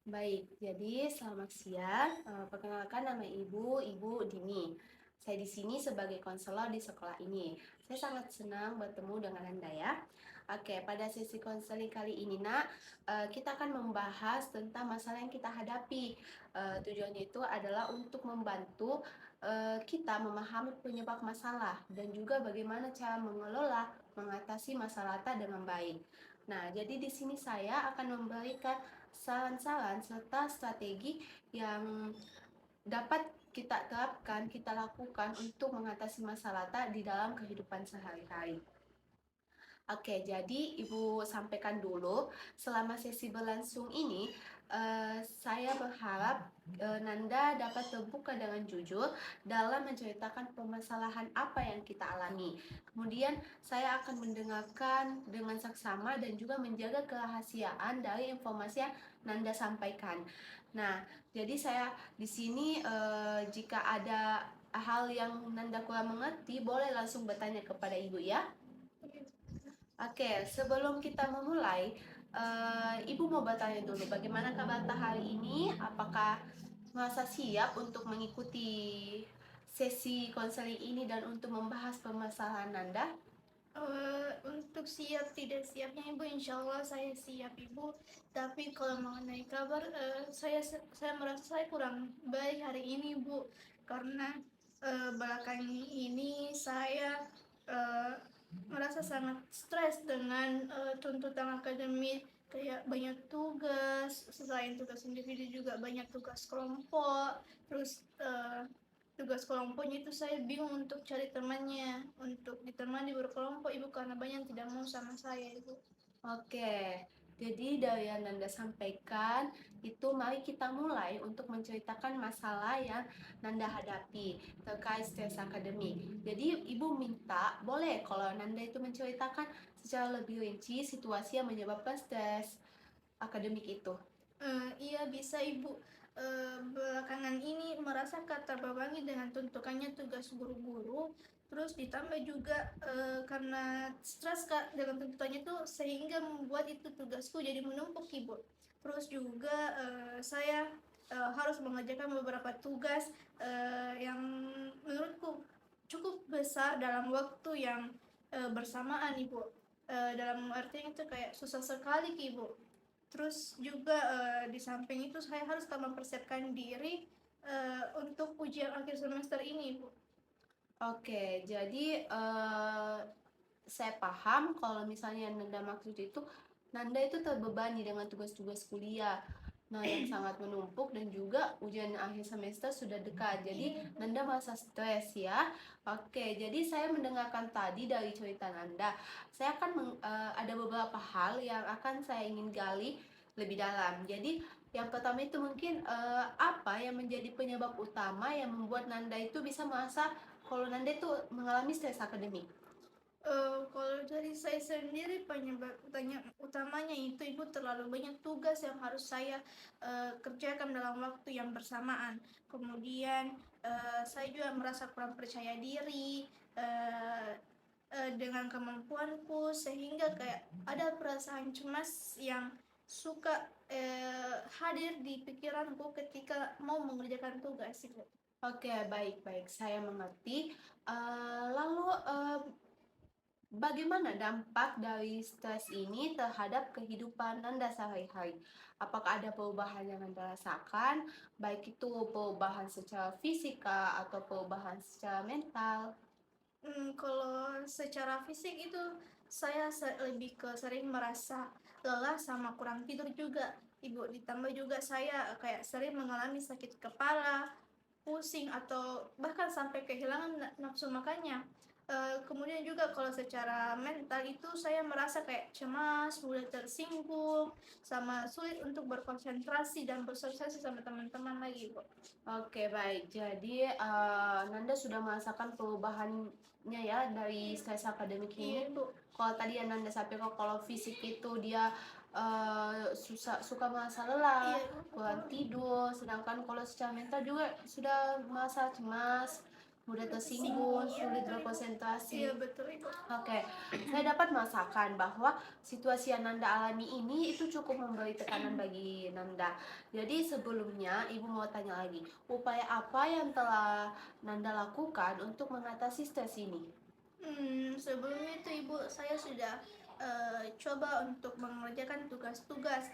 Baik, jadi selamat siang. Perkenalkan nama Ibu Dini. Saya di sini sebagai konselor di sekolah ini. Saya sangat senang bertemu dengan Anda ya. Oke, pada sesi konseling kali ini Nak, kita akan membahas tentang masalah yang kita hadapi. Tujuannya itu adalah untuk membantu kita memahami penyebab masalah dan juga bagaimana cara mengelola, mengatasi masalah dengan baik. Nah, jadi di sini saya akan memberikan saran-saran serta strategi yang dapat kita terapkan, kita lakukan untuk mengatasi masalah di dalam kehidupan sehari-hari. Oke, jadi Ibu sampaikan dulu, selama sesi berlangsung ini, saya berharap Nanda dapat terbuka dengan jujur dalam menceritakan permasalahan apa yang kita alami. Kemudian saya akan mendengarkan dengan saksama dan juga menjaga kerahasiaan dari informasi yang Nanda sampaikan. Nah, jadi saya di sini jika ada hal yang Nanda kurang mengerti, boleh langsung bertanya kepada Ibu ya. Oke, sebelum kita memulai, Ibu mau bertanya dulu, bagaimana kabar hari ini? Apakah merasa siap untuk mengikuti sesi konseling ini dan untuk membahas permasalahan Anda? Untuk siap tidak siapnya Ibu, insya Allah saya siap Ibu. Tapi kalau mengenai kabar, saya merasa saya kurang baik hari ini Bu, karena belakangan ini saya uh, merasa sangat stres dengan tuntutan akademik, kayak banyak tugas, selain tugas individu juga banyak tugas kelompok, terus tugas kelompoknya itu saya bingung untuk cari temannya untuk ditemani berkelompok Ibu, karena banyak yang tidak mau sama saya Ibu. Oke, jadi dari yang Nanda sampaikan itu mari kita mulai untuk menceritakan masalah yang Nanda hadapi terkait stres akademik. Jadi Ibu minta boleh kalau Nanda itu menceritakan secara lebih rinci situasi yang menyebabkan stres akademik itu. Iya bisa Ibu. Belakangan ini merasa terbebani dengan tuntukannya tugas guru-guru, terus ditambah juga karena stres Kak dengan tuntutannya itu, sehingga membuat itu tugasku jadi menumpuk Ibu. Terus juga saya harus mengerjakan beberapa tugas yang menurutku cukup besar dalam waktu yang bersamaan Ibu. Dalam artian itu kayak susah sekali Ibu. Terus juga di samping itu saya harus mempersiapkan diri untuk ujian akhir semester ini, Bu. Oke, jadi saya paham kalau misalnya Nanda maksud itu Nanda itu terbebani dengan tugas-tugas kuliah. Nah, yang sangat menumpuk dan juga ujian akhir semester sudah dekat. Jadi, Nanda merasa stres ya. Oke, jadi saya mendengarkan tadi dari cerita Nanda. Saya akan ada beberapa hal yang akan saya ingin gali lebih dalam. Jadi, yang pertama itu mungkin apa yang menjadi penyebab utama yang membuat Nanda itu bisa merasa kalau Nanda itu mengalami stres akademik. Kalau dari saya sendiri, penyebab utamanya itu Ibu, terlalu banyak tugas yang harus saya kerjakan dalam waktu yang bersamaan. Kemudian saya juga merasa kurang percaya diri uh, dengan kemampuanku, sehingga kayak ada perasaan cemas yang suka hadir di pikiranku ketika mau mengerjakan tugas itu. Oke, baik-baik, saya mengerti. Lalu, bagaimana dampak dari stres ini terhadap kehidupan Anda sehari-hari? Apakah ada perubahan yang Anda rasakan, baik itu perubahan secara fisika atau perubahan secara mental? Kalau secara fisik itu saya lebih ke sering merasa lelah sama kurang tidur juga Ibu. Ditambah juga saya kayak sering mengalami sakit kepala, pusing, atau bahkan sampai kehilangan nafsu makannya. Kemudian juga kalau secara mental itu saya merasa kayak cemas, mudah tersinggung, sama sulit untuk berkonsentrasi dan bersosialisasi sama teman-teman lagi, Bu. Oke, baik. Jadi, Nanda sudah merasakan perubahannya ya dari stres akademik Iya, ini. Bu. Kalau tadi yang Nanda sampaikan kalau fisik itu dia suka merasa lelah, Iya, Bu. kurang tidur, sedangkan kalau secara mental juga sudah merasa cemas, mudah tersinggung, tersinggung. Iya sulit betul Ibu. berkonsentrasi. Iya betul Ibu. Oke, saya dapat merasakan bahwa situasi yang Nanda alami ini itu cukup memberi tekanan bagi Nanda. Jadi sebelumnya Ibu mau tanya lagi, upaya apa yang telah Nanda lakukan untuk mengatasi stres ini? Sebelumnya itu Ibu, saya sudah coba untuk mengerjakan tugas-tugas,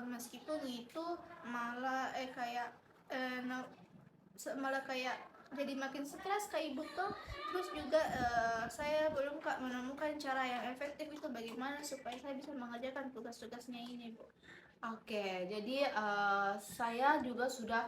meskipun itu malah kayak eh, na- malah kayak jadi makin stres Kak Ibu tuh. Terus juga saya belum Kak menemukan cara yang efektif itu bagaimana supaya saya bisa mengerjakan tugas-tugasnya ini Bu. Oke, jadi saya juga sudah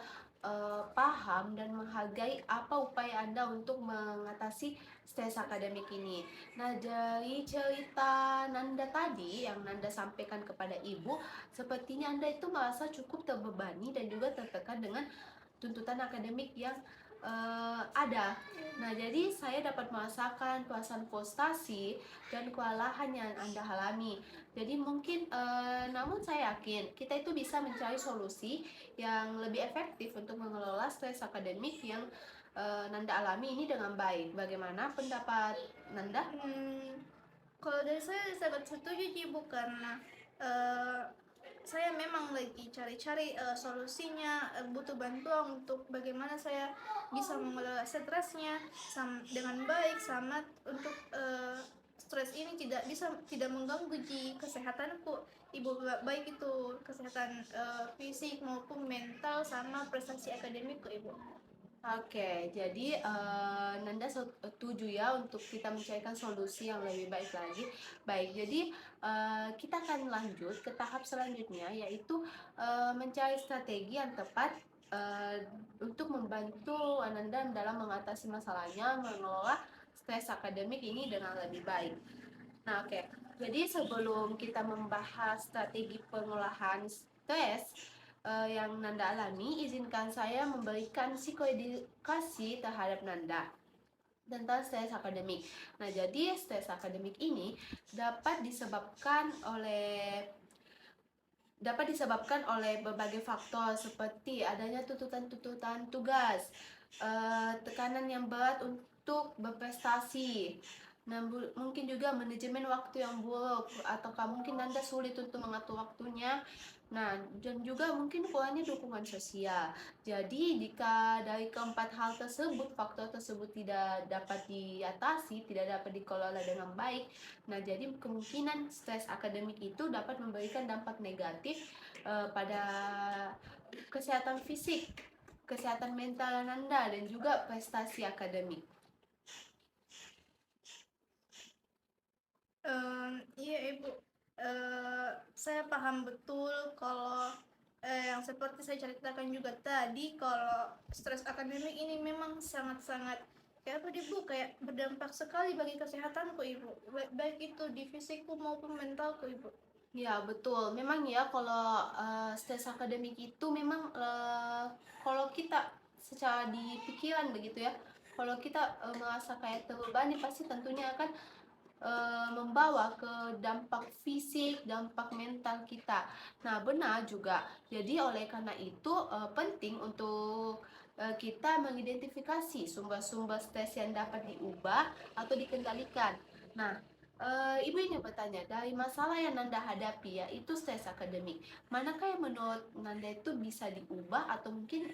paham dan menghargai apa upaya Anda untuk mengatasi stres akademik ini. Nah, dari cerita Nanda tadi yang Nanda sampaikan kepada Ibu, sepertinya Anda itu merasa cukup terbebani dan juga tertekan dengan tuntutan akademik yang ada. Nah, jadi saya dapat merasakan perasaan frustasi dan kewalahan yang Anda alami. Jadi mungkin, namun saya yakin kita itu bisa mencari solusi yang lebih efektif untuk mengelola stres akademik yang Nanda alami ini dengan baik. Bagaimana pendapat Nanda? Kalau dari saya sangat setuju sih Bu, karena eh, saya memang lagi cari-cari solusinya, butuh bantuan untuk bagaimana saya bisa mengelola stresnya dengan baik, sama untuk stres ini tidak mengganggu di kesehatanku Ibu, baik itu kesehatan fisik maupun mental sama prestasi akademikku Ibu. Oke, jadi Nanda setuju ya untuk kita mencarikan solusi yang lebih baik lagi. Baik, jadi kita akan lanjut ke tahap selanjutnya, yaitu mencari strategi yang tepat untuk membantu Nanda dalam mengatasi masalahnya, mengelola stres akademik ini dengan lebih baik. Nah, oke. Jadi sebelum kita membahas strategi pengolahan stres yang Nanda alami, izinkan saya memberikan psikoedukasi terhadap Nanda tentang stres akademik. Nah, jadi stres akademik ini dapat disebabkan oleh berbagai faktor seperti adanya tuntutan-tuntutan tugas, tekanan yang berat untuk berprestasi. Nah, mungkin juga manajemen waktu yang buruk, ataukah mungkin Anda sulit untuk mengatur waktunya. Nah, dan juga mungkin kurangnya dukungan sosial. Jadi, jika dari keempat hal tersebut, faktor tersebut tidak dapat diatasi, tidak dapat dikelola dengan baik, nah jadi kemungkinan stres akademik itu dapat memberikan dampak negatif pada kesehatan fisik, kesehatan mental Anda, dan juga prestasi akademik. Iya Ibu, saya paham betul kalau yang seperti saya ceritakan juga tadi, kalau stres akademik ini memang sangat-sangat kayak apa Ibu, kayak berdampak sekali bagi kesehatanku Ibu, baik itu di fisikku maupun mentalku Ibu. Ya, betul. Memang ya kalau stres akademik itu memang kalau kita secara di pikiran begitu ya, kalau kita merasa kayak terbebani pasti tentunya akan membawa ke dampak fisik, dampak mental kita. Nah, benar juga. Jadi oleh karena itu penting untuk kita mengidentifikasi sumber-sumber stres yang dapat diubah atau dikendalikan. Nah, Ibu ingin bertanya, dari masalah yang Nanda hadapi yaitu stres akademik, manakah yang menurut Nanda itu bisa diubah atau mungkin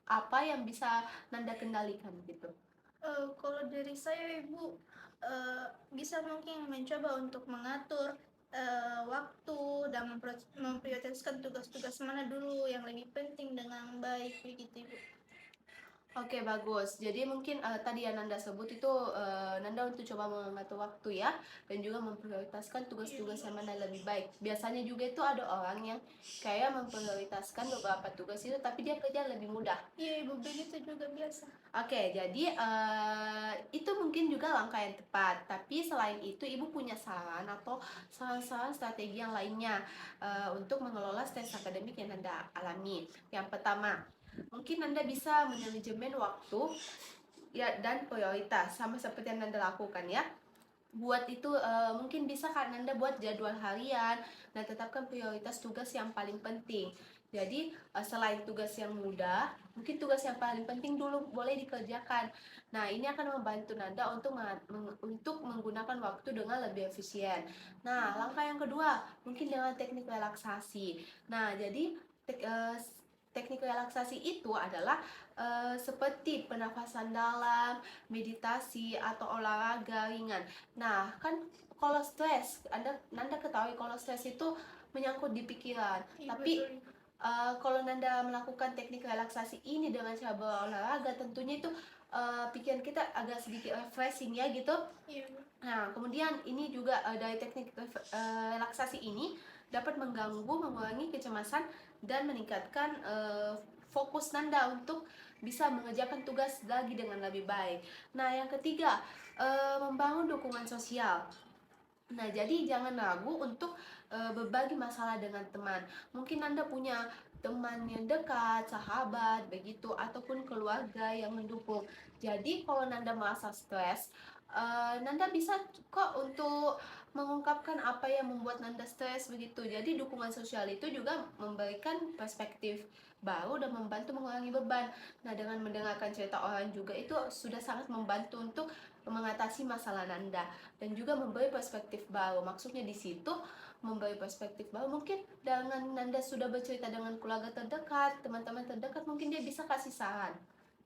apa yang bisa Nanda kendalikan gitu? Kalau dari saya Ibu, bisa mungkin mencoba untuk mengatur waktu dan memprioritaskan tugas-tugas mana dulu yang lebih penting dengan baik begitu Ibu. Oke, bagus. Jadi mungkin tadi yang Nanda sebut itu Nanda untuk coba mengatur waktu ya, dan juga memprioritaskan tugas-tugas yang mana lebih baik. Biasanya juga itu ada orang yang kayak memprioritaskan beberapa tugas itu, tapi dia kerja lebih mudah. Iya Ibu, begitu juga biasa. Oke, jadi itu mungkin juga langkah yang tepat. Tapi selain itu, Ibu punya saran atau saran-saran strategi yang lainnya untuk mengelola stres akademik yang Anda alami. Yang pertama, mungkin Anda bisa manajemen waktu ya dan prioritas sama seperti yang Anda lakukan ya. Buat itu mungkin bisa kan Anda buat jadwal harian dan tetapkan prioritas tugas yang paling penting. Jadi selain tugas yang mudah, mungkin tugas yang paling penting dulu boleh dikerjakan. Nah, ini akan membantu Nanda untuk menggunakan waktu dengan lebih efisien. Nah, langkah yang kedua, mungkin dengan teknik relaksasi. Nah, jadi teknik relaksasi itu adalah seperti penafasan dalam, meditasi atau olahraga ringan. Nah, kan kalau stres, Nanda ketahui kalau stres itu menyangkut di pikiran. Iya, Tapi betul. kalau Nanda melakukan teknik relaksasi ini dengan cara berolahraga, tentunya itu pikiran kita agak sedikit refreshing ya gitu. Iya, Bu. Nah, kemudian ini juga dari teknik relaksasi ini dapat mengurangi kecemasan dan meningkatkan fokus Nanda untuk bisa mengerjakan tugas lagi dengan lebih baik. Nah, yang ketiga, membangun dukungan sosial. Nah, jadi jangan ragu untuk berbagi masalah dengan teman. Mungkin Anda punya teman yang dekat, sahabat, begitu, ataupun keluarga yang mendukung. Jadi, kalau Nanda merasa stres, Nanda bisa kok untuk mengungkapkan apa yang membuat Nanda stres begitu. Jadi, dukungan sosial itu juga memberikan perspektif baru dan membantu mengurangi beban. Nah, dengan mendengarkan cerita orang juga itu sudah sangat membantu untuk mengatasi masalah Nanda dan juga memberi perspektif baru. Maksudnya di situ memberi perspektif baru, mungkin dengan Nanda sudah bercerita dengan keluarga terdekat, teman-teman terdekat, mungkin dia bisa kasih saran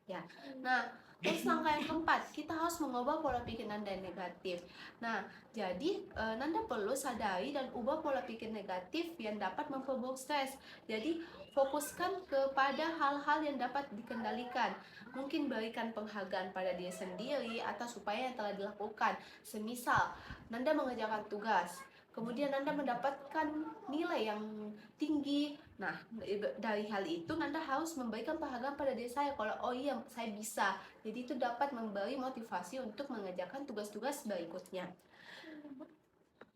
ya. Nah, terus langkah yang keempat, kita harus mengubah pola pikir Nanda yang negatif. Nah, jadi Nanda perlu sadari dan ubah pola pikir negatif yang dapat memperburuk stres. Jadi fokuskan kepada hal-hal yang dapat dikendalikan. Mungkin berikan penghargaan pada diri sendiri atas upaya yang telah dilakukan. Semisal Nanda mengerjakan tugas, kemudian Nanda mendapatkan nilai yang tinggi. Nah, dari hal itu Nanda harus memberikan penghargaan pada diri saya kalau oh iya saya bisa. Jadi itu dapat memberi motivasi untuk mengerjakan tugas-tugas berikutnya.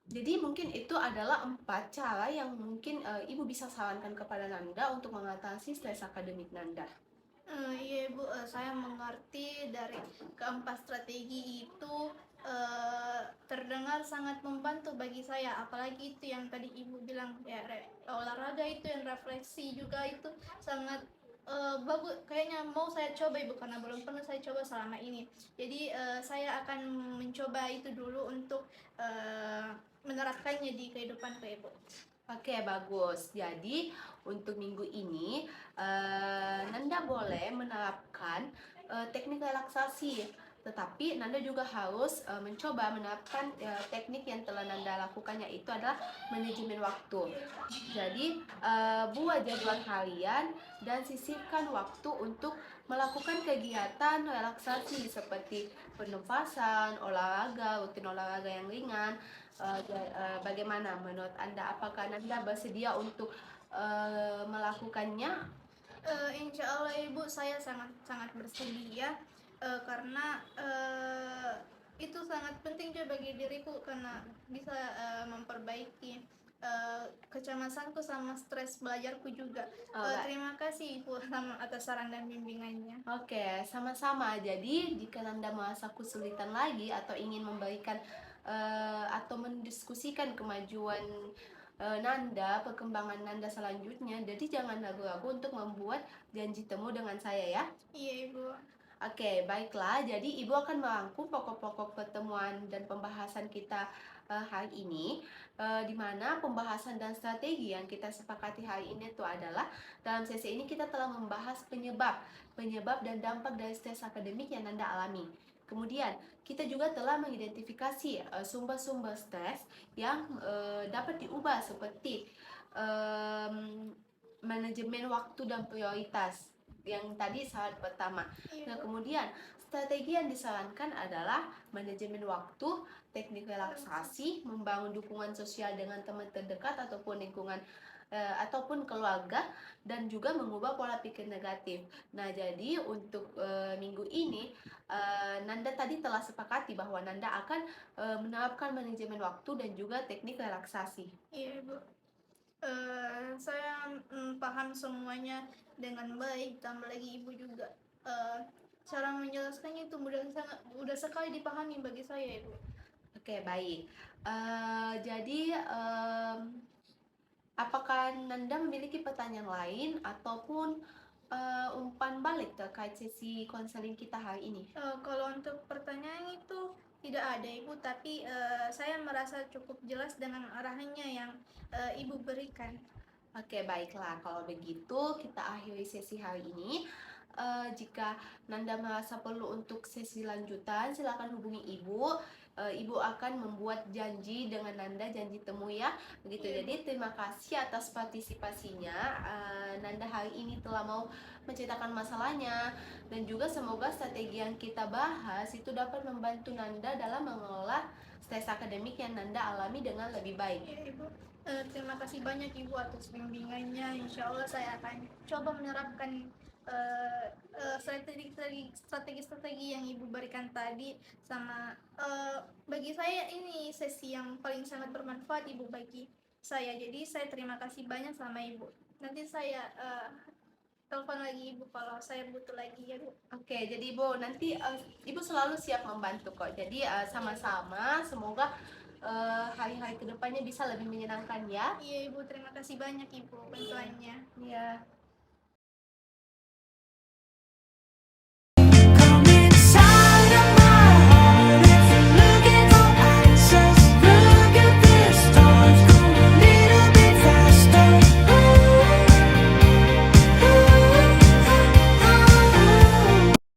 Jadi mungkin itu adalah 4 cara yang mungkin Ibu bisa sarankan kepada Nanda untuk mengatasi stres akademik Nanda. Iya, Bu, saya mengerti dari keempat strategi itu terdengar sangat membantu bagi saya, apalagi itu yang tadi Ibu bilang ya, olahraga itu yang refleksi juga itu sangat bagus, kayaknya mau saya coba Ibu karena belum pernah saya coba selama ini. Jadi saya akan mencoba itu dulu untuk menerapkannya di kehidupan Ibu. Oke, bagus. Jadi untuk minggu ini Nanda boleh menerapkan teknik relaksasi, tetapi Nanda juga harus mencoba menerapkan teknik yang telah Nanda lakukan, yaitu adalah manajemen waktu. Jadi buat jadwal kalian dan sisihkan waktu untuk melakukan kegiatan relaksasi seperti pernafasan, olahraga, rutin olahraga yang ringan. Bagaimana menurut Anda? Apakah Anda bersedia untuk melakukannya? Insya Allah Ibu, saya sangat sangat bersedia karena itu sangat penting juga bagi diriku karena bisa memperbaiki kecemasanku sama stres belajarku juga. Terima kasih Ibu atas saran dan bimbingannya. Oke, sama-sama. Jadi, jika Nanda merasa kesulitan lagi atau ingin memberikan atau mendiskusikan kemajuan Nanda, perkembangan Nanda selanjutnya, jadi jangan ragu-ragu untuk membuat janji temu dengan saya ya. Iya Ibu. Oke, baiklah. Jadi Ibu akan merangkum pokok-pokok pertemuan dan pembahasan kita hari ini, di mana pembahasan dan strategi yang kita sepakati hari ini itu adalah dalam sesi ini kita telah membahas penyebab dan dampak dari stres akademik yang Nanda alami. Kemudian kita juga telah mengidentifikasi sumber-sumber stres yang dapat diubah seperti manajemen waktu dan prioritas yang tadi saat pertama. Nah, kemudian strategi yang disarankan adalah manajemen waktu, teknik relaksasi, membangun dukungan sosial dengan teman terdekat ataupun lingkungan ataupun keluarga, dan juga mengubah pola pikir negatif. Nah, jadi untuk minggu ini Nanda tadi telah sepakati bahwa Nanda akan menerapkan manajemen waktu dan juga teknik relaksasi. Iya Ibu. Saya paham semuanya dengan baik, tambah lagi Ibu juga cara menjelaskannya itu mudah sekali dipahami bagi saya, Ibu. Oke, baik. Jadi Apakah Nanda memiliki pertanyaan lain ataupun umpan balik terkait sesi konseling kita hari ini? Kalau untuk pertanyaan itu tidak ada Ibu, tapi saya merasa cukup jelas dengan arahannya yang Ibu berikan. Oke, baiklah. Kalau begitu, kita akhiri sesi hari ini. Jika Nanda merasa perlu untuk sesi lanjutan, silakan hubungi Ibu. Ibu akan membuat janji dengan Nanda, janji temu ya. Begitu. Iya, Jadi, terima kasih atas partisipasinya. Nanda hari ini telah mau menceritakan masalahnya, dan juga semoga strategi yang kita bahas itu dapat membantu Nanda dalam mengelola stres akademik yang Nanda alami dengan lebih baik. Iya, Ibu. Terima kasih banyak Ibu atas bimbingannya. Insya Allah saya akan coba menerapkan strategi-strategi yang Ibu berikan tadi. Sama bagi saya ini sesi yang paling sangat bermanfaat Ibu bagi saya. Jadi saya terima kasih banyak sama Ibu. Nanti saya telepon lagi Ibu kalau saya butuh lagi ya Bu. Oke, jadi Ibu nanti Ibu selalu siap membantu kok. Jadi sama-sama, semoga hari-hari kedepannya bisa lebih menyenangkan ya. Iya Ibu, terima kasih banyak Ibu bantuannya. Iya.